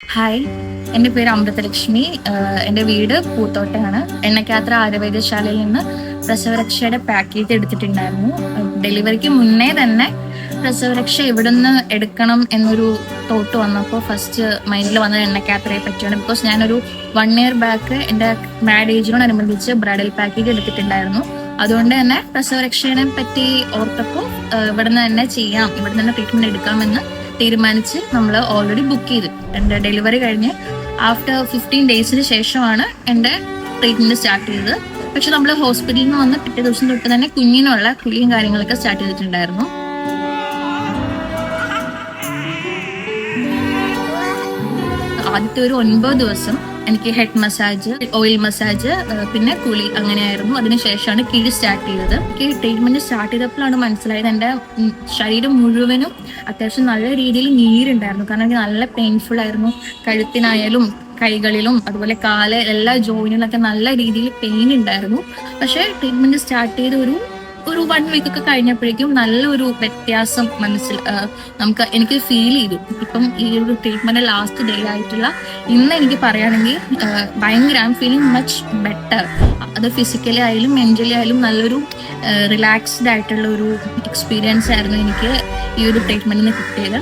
Hi, എൻ്റെ പേര് അമൃതലക്ഷ്മി. എൻ്റെ വീട് പൂത്തോട്ടയാണ്. എണ്ണക്കാത്ര ആയുർവേദശാലയിൽ നിന്ന് പ്രസവരക്ഷയുടെ പാക്കേജ് എടുത്തിട്ടുണ്ടായിരുന്നു. ഡെലിവറിക്ക് മുന്നേ തന്നെ പ്രസവരക്ഷ എവിടുന്ന് എടുക്കണം എന്നൊരു തോട്ട് വന്നപ്പോൾ ഫസ്റ്റ് മൈൻഡിൽ വന്നത് എണ്ണക്കാത്രയെ പറ്റിയാണ്. ബിക്കോസ് ഞാനൊരു 1 year ബാക്ക് എൻ്റെ മാരേജിനോടനുബന്ധിച്ച് ബ്രൈഡൽ പാക്കേജ് എടുത്തിട്ടുണ്ടായിരുന്നു. അതുകൊണ്ട് തന്നെ പ്രസവരക്ഷയെ പറ്റി ഓർത്തപ്പോൾ ഇവിടുന്ന് തന്നെ ചെയ്യാം, ഇവിടുന്ന് തന്നെ ട്രീറ്റ്മെന്റ് എടുക്കാമെന്ന് തീരുമാനിച്ച് നമ്മൾ ഓൾറെഡി ബുക്ക് ചെയ്തു. എൻ്റെ ഡെലിവറി കഴിഞ്ഞ് ആഫ്റ്റർ 15 days ശേഷമാണ് എൻ്റെ ട്രീറ്റ്മെന്റ് സ്റ്റാർട്ട് ചെയ്തത്. പക്ഷെ നമ്മൾ ഹോസ്പിറ്റലിൽ നിന്ന് വന്ന് പിറ്റേ ദിവസം തൊട്ട് തന്നെ കുഞ്ഞിനുള്ള കുളിയും കാര്യങ്ങളൊക്കെ സ്റ്റാർട്ട് ചെയ്തിട്ടുണ്ടായിരുന്നു. ആദ്യത്തെ ഒരു 9 ദിവസം എനിക്ക് ഹെഡ് മസാജ്, ഓയിൽ മസാജ്, പിന്നെ കുളി അങ്ങനെയായിരുന്നു. അതിനുശേഷമാണ് കിഴി സ്റ്റാർട്ട് ചെയ്തത്. എനിക്ക് ട്രീറ്റ്മെന്റ് സ്റ്റാർട്ട് ചെയ്തപ്പോഴാണ് മനസ്സിലായത് എൻ്റെ ശരീരം മുഴുവനും അത്യാവശ്യം നല്ല രീതിയിൽ നീരുണ്ടായിരുന്നു. കാരണം എനിക്ക് നല്ല പെയിൻഫുൾ ആയിരുന്നു. കഴുത്തിനായാലും കൈകളിലും അതുപോലെ കാല് എല്ലാ ജോയിനിലൊക്കെ നല്ല രീതിയിൽ പെയിൻ ഉണ്ടായിരുന്നു. പക്ഷേ ട്രീറ്റ്മെന്റ് സ്റ്റാർട്ട് ചെയ്ത് ഒരു 1 week ഒക്കെ കഴിഞ്ഞപ്പോഴേക്കും നല്ലൊരു വ്യത്യാസം എനിക്ക് ഫീൽ ചെയ്തു. ഇപ്പം ഈ ഒരു ട്രീറ്റ്മെന്റ് ലാസ്റ്റ് ഡേ ആയിട്ടുള്ള ഇന്ന് എനിക്ക് പറയുകയാണെങ്കിൽ ഭയങ്കര I M feeling much better. അത് ഫിസിക്കലി ആയാലും മെന്റലി ആയാലും നല്ലൊരു റിലാക്സ്ഡ് ആയിട്ടുള്ള ഒരു എക്സ്പീരിയൻസ് ആയിരുന്നു എനിക്ക് ഈ ഒരു ട്രീറ്റ്മെന്റിന് കിട്ടിയത്.